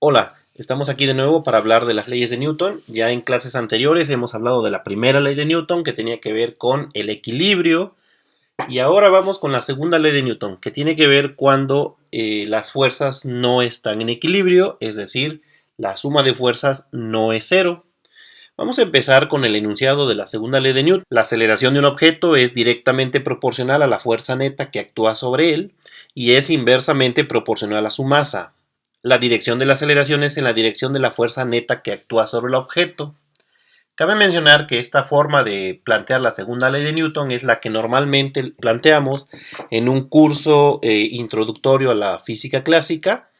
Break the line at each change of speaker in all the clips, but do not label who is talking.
Hola, estamos aquí de nuevo para hablar de las leyes de Newton. Ya en clases anteriores hemos hablado de la primera ley de Newton, que tenía que ver con el equilibrio, y ahora vamos con la segunda ley de Newton, que tiene que ver cuando las fuerzas no están en equilibrio, es decir, la suma de fuerzas no es cero. Vamos a empezar con el enunciado de la segunda ley de Newton. La aceleración de un objeto es directamente proporcional a la fuerza neta que actúa sobre él y es inversamente proporcional a su masa. La dirección de la aceleración es en la dirección de la fuerza neta que actúa sobre el objeto. Cabe mencionar que esta forma de plantear la segunda ley de Newton es la que normalmente planteamos en un curso introductorio a la física clásica.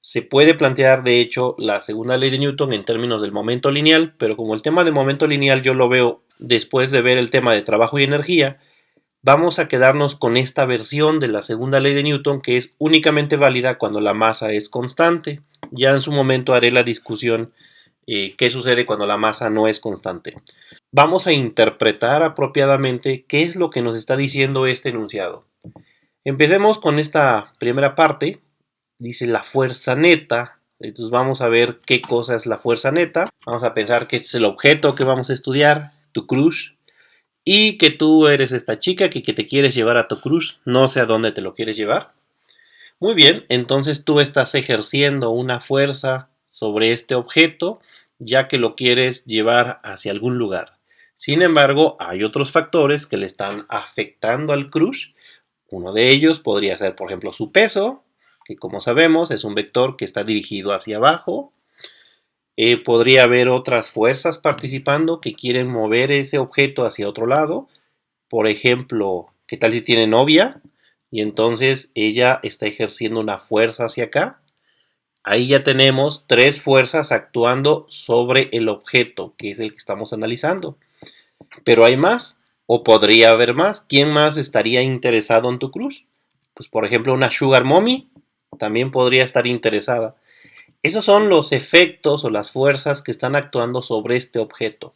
Se puede plantear, de hecho, la segunda ley de Newton en términos del momento lineal, pero como el tema de momento lineal yo lo veo después de ver el tema de trabajo y energía, vamos a quedarnos con esta versión de la segunda ley de Newton que es únicamente válida cuando la masa es constante. Ya en su momento haré la discusión qué sucede cuando la masa no es constante. Vamos a interpretar apropiadamente qué es lo que nos está diciendo este enunciado. Empecemos con esta primera parte. Dice la fuerza neta. Entonces vamos a ver qué cosa es la fuerza neta. Vamos a pensar que este es el objeto que vamos a estudiar, tu crush, y que tú eres esta chica que te quieres llevar a tu crush, no sé a dónde te lo quieres llevar. Muy bien, entonces tú estás ejerciendo una fuerza sobre este objeto, ya que lo quieres llevar hacia algún lugar. Sin embargo, hay otros factores que le están afectando al crush. Uno de ellos podría ser, por ejemplo, su peso, que como sabemos es un vector que está dirigido hacia abajo. Podría haber otras fuerzas participando que quieren mover ese objeto hacia otro lado. Por ejemplo, ¿qué tal si tiene novia? Y entonces ella está ejerciendo una fuerza hacia acá. Ahí ya tenemos tres fuerzas actuando sobre el objeto, que es el que estamos analizando. Pero hay más, o podría haber más. ¿Quién más estaría interesado en tu cruz? Pues por ejemplo una sugar mommy también podría estar interesada. Esos son los efectos o las fuerzas que están actuando sobre este objeto.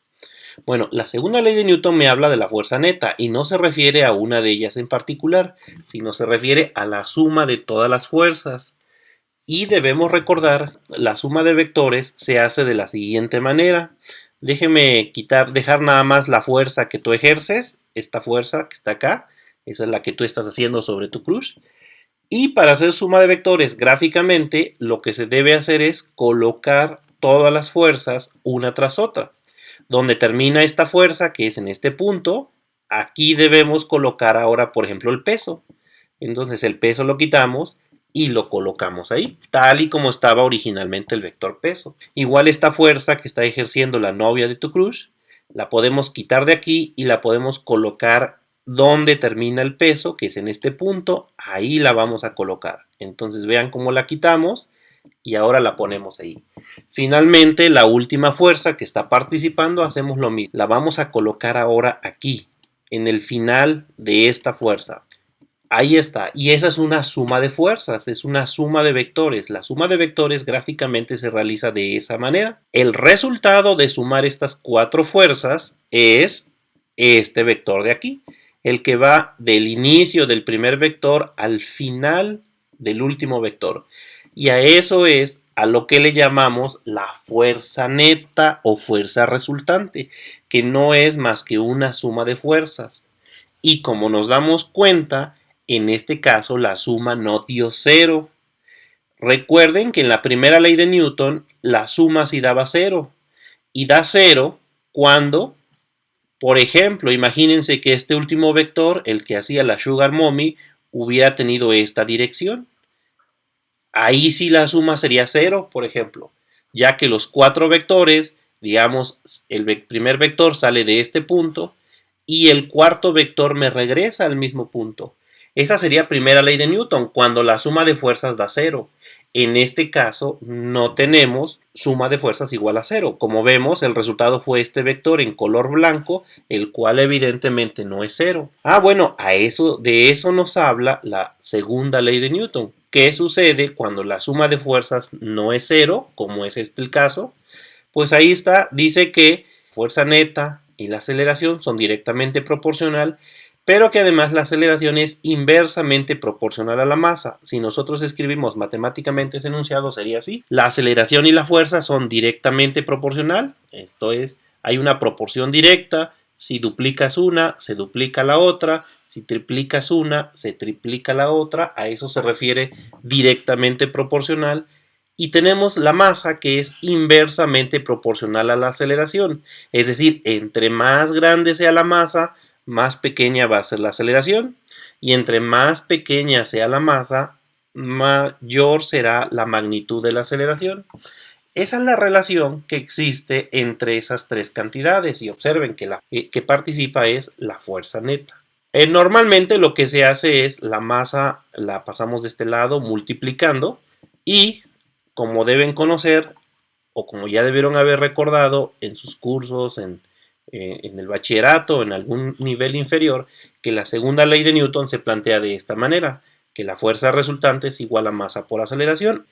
Bueno, la segunda ley de Newton me habla de la fuerza neta y no se refiere a una de ellas en particular, sino se refiere a la suma de todas las fuerzas. Y debemos recordar, la suma de vectores se hace de la siguiente manera. Déjeme dejar nada más la fuerza que tú ejerces, esta fuerza que está acá, esa es la que tú estás haciendo sobre tu cruz. Y para hacer suma de vectores gráficamente, lo que se debe hacer es colocar todas las fuerzas una tras otra. Donde termina esta fuerza, que es en este punto, aquí debemos colocar ahora, por ejemplo, el peso. Entonces el peso lo quitamos y lo colocamos ahí, tal y como estaba originalmente el vector peso. Igual esta fuerza que está ejerciendo la novia de tu crush, la podemos quitar de aquí y la podemos colocar donde termina el peso, que es en este punto, ahí la vamos a colocar. Entonces vean cómo la quitamos y ahora la ponemos ahí. Finalmente, la última fuerza que está participando, hacemos lo mismo. La vamos a colocar ahora aquí, en el final de esta fuerza. Ahí está. Y esa es una suma de fuerzas, es una suma de vectores. La suma de vectores gráficamente se realiza de esa manera. El resultado de sumar estas cuatro fuerzas es este vector de aquí, el que va del inicio del primer vector al final del último vector. Y a eso es a lo que le llamamos la fuerza neta o fuerza resultante, que no es más que una suma de fuerzas. Y como nos damos cuenta, en este caso la suma no dio cero. Recuerden que en la primera ley de Newton la suma sí daba cero. Y da cero cuando, por ejemplo, imagínense que este último vector, el que hacía la sugar mommy, hubiera tenido esta dirección. Ahí sí la suma sería cero, por ejemplo, ya que los cuatro vectores, digamos, el primer vector sale de este punto y el cuarto vector me regresa al mismo punto. Esa sería primera ley de Newton, cuando la suma de fuerzas da cero. En este caso no tenemos suma de fuerzas igual a cero. Como vemos, el resultado fue este vector en color blanco, el cual evidentemente no es cero. Bueno, de eso nos habla la segunda ley de Newton. ¿Qué sucede cuando la suma de fuerzas no es cero, como es este el caso? Pues ahí está, dice que fuerza neta y la aceleración son directamente proporcional, pero que además la aceleración es inversamente proporcional a la masa. Si nosotros escribimos matemáticamente ese enunciado sería así: la aceleración y la fuerza son directamente proporcional, esto es, hay una proporción directa. Si duplicas una, se duplica la otra; si triplicas una, se triplica la otra. A eso se refiere directamente proporcional. Y tenemos la masa, que es inversamente proporcional a la aceleración, es decir, entre más grande sea la masa, más pequeña va a ser la aceleración, y entre más pequeña sea la masa, mayor será la magnitud de la aceleración. Esa es la relación que existe entre esas tres cantidades, y observen que la que participa es la fuerza neta. Normalmente lo que se hace es la masa la pasamos de este lado multiplicando, y como deben conocer, o como ya debieron haber recordado en sus cursos, en el bachillerato, en algún nivel inferior, que la segunda ley de Newton se plantea de esta manera, que la fuerza resultante es igual a masa por aceleración.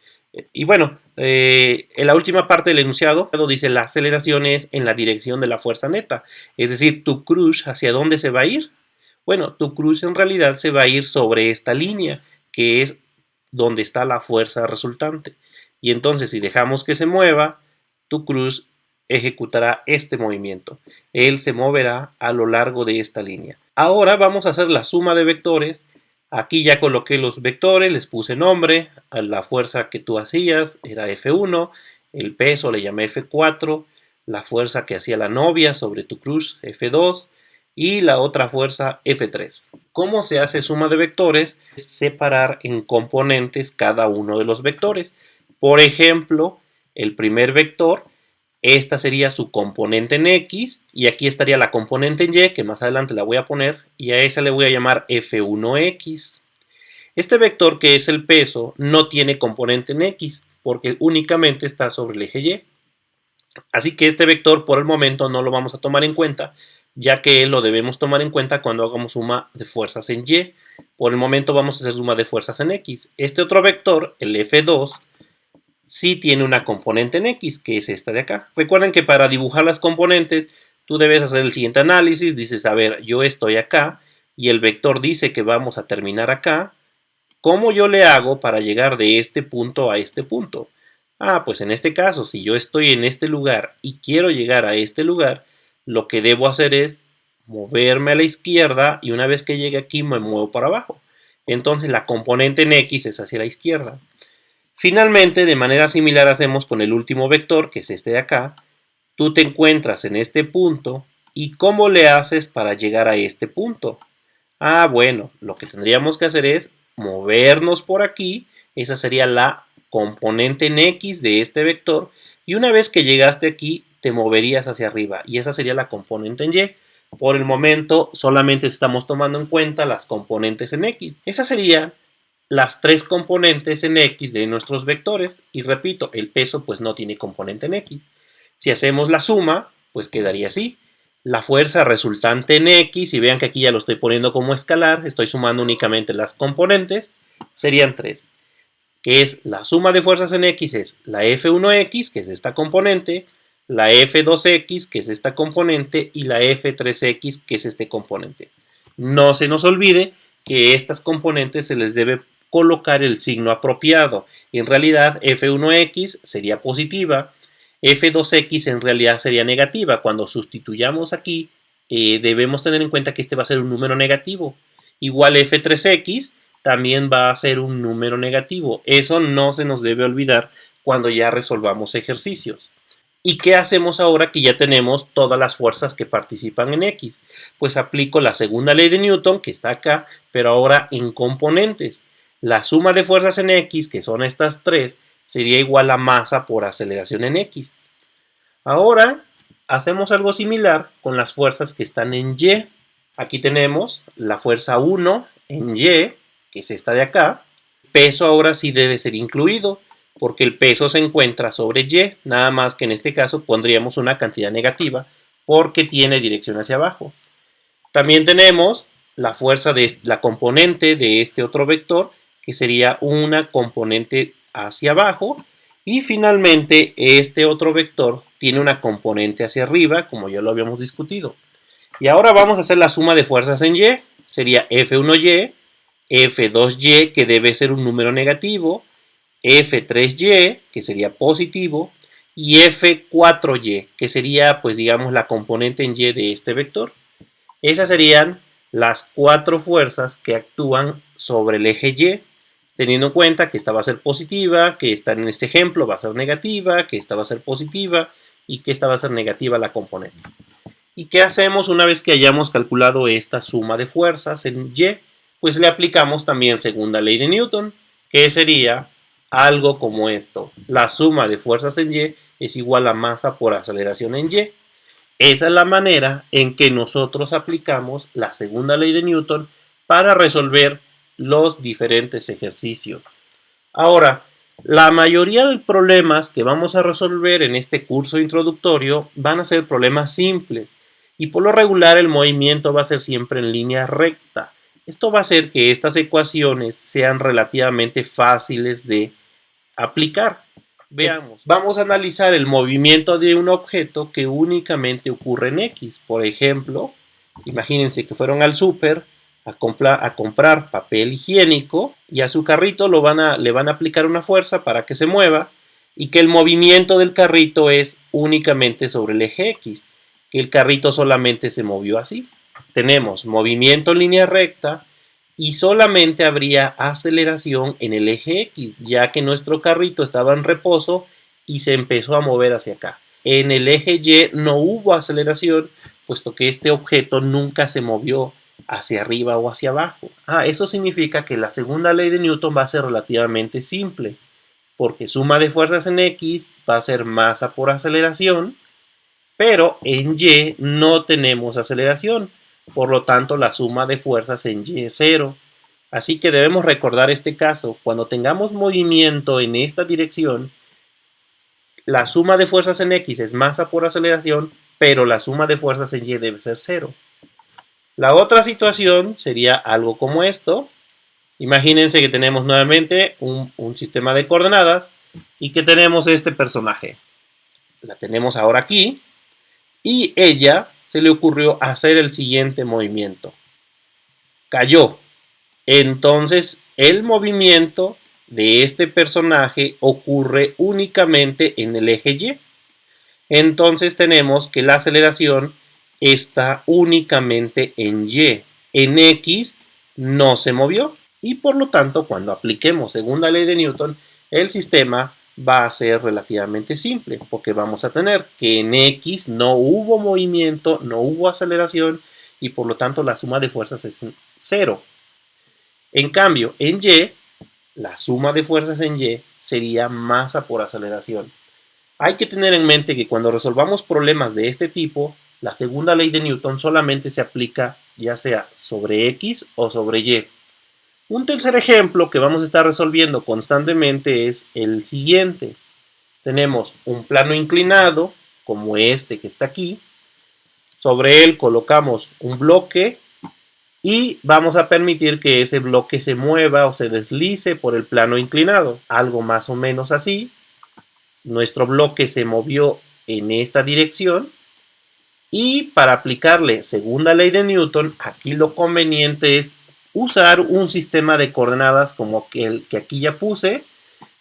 Y bueno, en la última parte del enunciado dice: la aceleración es en la dirección de la fuerza neta. Es decir, tu cruz, ¿hacia dónde se va a ir? Bueno, tu cruz en realidad se va a ir sobre esta línea, que es donde está la fuerza resultante. Y entonces, si dejamos que se mueva, tu cruz ejecutará este movimiento. Él se moverá a lo largo de esta línea. Ahora vamos a hacer la suma de vectores. Aquí ya coloqué los vectores, les puse nombre. A la fuerza que tú hacías era F1, el peso le llamé F4, la fuerza que hacía la novia sobre tu cruz, F2, y la otra fuerza, F3. ¿Cómo se hace suma de vectores? Es separar en componentes cada uno de los vectores. Por ejemplo, el primer vector, esta sería su componente en X, y aquí estaría la componente en Y, que más adelante la voy a poner, y a esa le voy a llamar F1X. Este vector, que es el peso, no tiene componente en X, porque únicamente está sobre el eje Y. Así que este vector por el momento no lo vamos a tomar en cuenta, ya que lo debemos tomar en cuenta cuando hagamos suma de fuerzas en Y. Por el momento vamos a hacer suma de fuerzas en X. Este otro vector, el F2, sí tiene una componente en X, que es esta de acá. Recuerden que para dibujar las componentes, tú debes hacer el siguiente análisis. Dices: a ver, yo estoy acá, y el vector dice que vamos a terminar acá. ¿Cómo yo le hago para llegar de este punto a este punto? Pues en este caso, si yo estoy en este lugar y quiero llegar a este lugar, lo que debo hacer es moverme a la izquierda, y una vez que llegue aquí me muevo para abajo. Entonces la componente en X es hacia la izquierda. Finalmente, de manera similar hacemos con el último vector, que es este de acá. Tú te encuentras en este punto, y ¿cómo le haces para llegar a este punto? Bueno, lo que tendríamos que hacer es movernos por aquí. Esa sería la componente en X de este vector, y una vez que llegaste aquí te moverías hacia arriba, y esa sería la componente en Y. Por el momento solamente estamos tomando en cuenta las componentes en X. Esas serían las tres componentes en X de nuestros vectores, y repito, el peso pues no tiene componente en X. Si hacemos la suma, pues quedaría así: la fuerza resultante en X, y vean que aquí ya lo estoy poniendo como escalar, estoy sumando únicamente las componentes, serían 3, que es la suma de fuerzas en X, es la F1X, que es esta componente, la F2X, que es esta componente, y la F3X, que es este componente. No se nos olvide que estas componentes se les debe colocar el signo apropiado. En realidad, F1X sería positiva, F2X en realidad sería negativa. Cuando sustituyamos aquí, debemos tener en cuenta que este va a ser un número negativo. Igual F3X también va a ser un número negativo. Eso no se nos debe olvidar cuando ya resolvamos ejercicios. ¿Y qué hacemos ahora que ya tenemos todas las fuerzas que participan en X? Pues aplico la segunda ley de Newton, que está acá, pero ahora en componentes. La suma de fuerzas en X, que son estas tres, sería igual a masa por aceleración en X. Ahora hacemos algo similar con las fuerzas que están en Y. Aquí tenemos la fuerza 1 en Y, que es esta de acá. Peso ahora sí debe ser incluido, porque el peso se encuentra sobre Y, nada más que en este caso pondríamos una cantidad negativa porque tiene dirección hacia abajo. También tenemos la fuerza de la componente de este otro vector, que sería una componente hacia abajo, y finalmente este otro vector tiene una componente hacia arriba, como ya lo habíamos discutido. Y ahora vamos a hacer la suma de fuerzas en Y. sería F1y, F2y, que debe ser un número negativo, F3y, que sería positivo, y F4y, que sería, pues digamos, la componente en y de este vector. Esas serían las 4 fuerzas que actúan sobre el eje Y, teniendo en cuenta que esta va a ser positiva, que esta en este ejemplo va a ser negativa, que esta va a ser positiva y que esta va a ser negativa la componente. ¿Y qué hacemos una vez que hayamos calculado esta suma de fuerzas en Y? Pues le aplicamos también segunda ley de Newton, que sería algo como esto. La suma de fuerzas en Y es igual a masa por aceleración en Y. Esa es la manera en que nosotros aplicamos la segunda ley de Newton para resolver los diferentes ejercicios. Ahora, la mayoría de problemas que vamos a resolver en este curso introductorio van a ser problemas simples y por lo regular el movimiento va a ser siempre en línea recta. Esto va a hacer que estas ecuaciones sean relativamente fáciles de aplicar. Veamos, vamos a analizar el movimiento de un objeto que únicamente ocurre en X. Por ejemplo, imagínense que fueron al súper a comprar papel higiénico y a su carrito le van a aplicar una fuerza para que se mueva y que el movimiento del carrito es únicamente sobre el eje X, que el carrito solamente se movió así. Tenemos movimiento en línea recta y solamente habría aceleración en el eje X, ya que nuestro carrito estaba en reposo y se empezó a mover hacia acá. En el eje Y no hubo aceleración, puesto que este objeto nunca se movió hacia arriba o hacia abajo. Eso significa que la segunda ley de Newton va a ser relativamente simple, porque suma de fuerzas en X va a ser masa por aceleración, pero en Y no tenemos aceleración. Por lo tanto, la suma de fuerzas en Y es 0. Así que debemos recordar este caso. Cuando tengamos movimiento en esta dirección, la suma de fuerzas en X es masa por aceleración, pero la suma de fuerzas en Y debe ser 0. La otra situación sería algo como esto. Imagínense que tenemos nuevamente un sistema de coordenadas y que tenemos este personaje. La tenemos ahora aquí y ella se le ocurrió hacer el siguiente movimiento. Cayó. Entonces, el movimiento de este personaje ocurre únicamente en el eje Y. Entonces, tenemos que la aceleración está únicamente en Y. En X no se movió. Y por lo tanto, cuando apliquemos segunda ley de Newton, el sistema va a ser relativamente simple, porque vamos a tener que en X no hubo movimiento, no hubo aceleración, y por lo tanto la suma de fuerzas es 0. En cambio, en Y, la suma de fuerzas en Y sería masa por aceleración. Hay que tener en mente que cuando resolvamos problemas de este tipo, la segunda ley de Newton solamente se aplica ya sea sobre X o sobre Y. Un tercer ejemplo que vamos a estar resolviendo constantemente es el siguiente. Tenemos un plano inclinado, como este que está aquí. Sobre él colocamos un bloque y vamos a permitir que ese bloque se mueva o se deslice por el plano inclinado. Algo más o menos así. Nuestro bloque se movió en esta dirección. Y para aplicarle segunda ley de Newton, aquí lo conveniente es usar un sistema de coordenadas como el que aquí ya puse,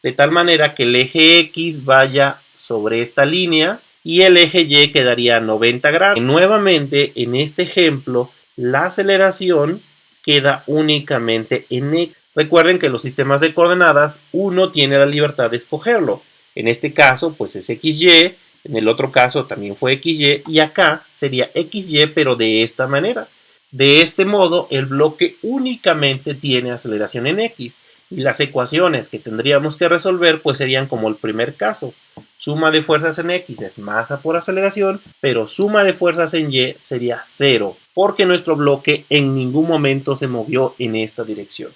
de tal manera que el eje X vaya sobre esta línea y el eje Y quedaría a 90 grados. Y nuevamente, en este ejemplo, la aceleración queda únicamente en X. Recuerden que los sistemas de coordenadas uno tiene la libertad de escogerlo. En este caso, pues es XY, en el otro caso también fue XY y acá sería XY, pero de esta manera. De este modo, el bloque únicamente tiene aceleración en X y las ecuaciones que tendríamos que resolver pues serían como el primer caso. Suma de fuerzas en X es masa por aceleración, pero suma de fuerzas en Y sería 0, porque nuestro bloque en ningún momento se movió en esta dirección.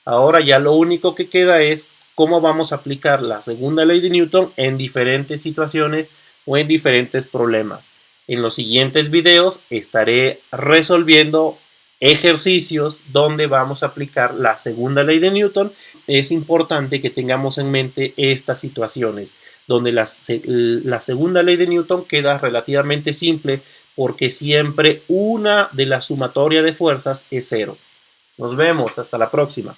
Ahora ya lo único que queda es cómo vamos a aplicar la segunda ley de Newton en diferentes situaciones o en diferentes problemas. En los siguientes videos estaré resolviendo ejercicios donde vamos a aplicar la segunda ley de Newton. Es importante que tengamos en mente estas situaciones donde la segunda ley de Newton queda relativamente simple porque siempre una de la sumatoria de fuerzas es cero. Nos vemos, hasta la próxima.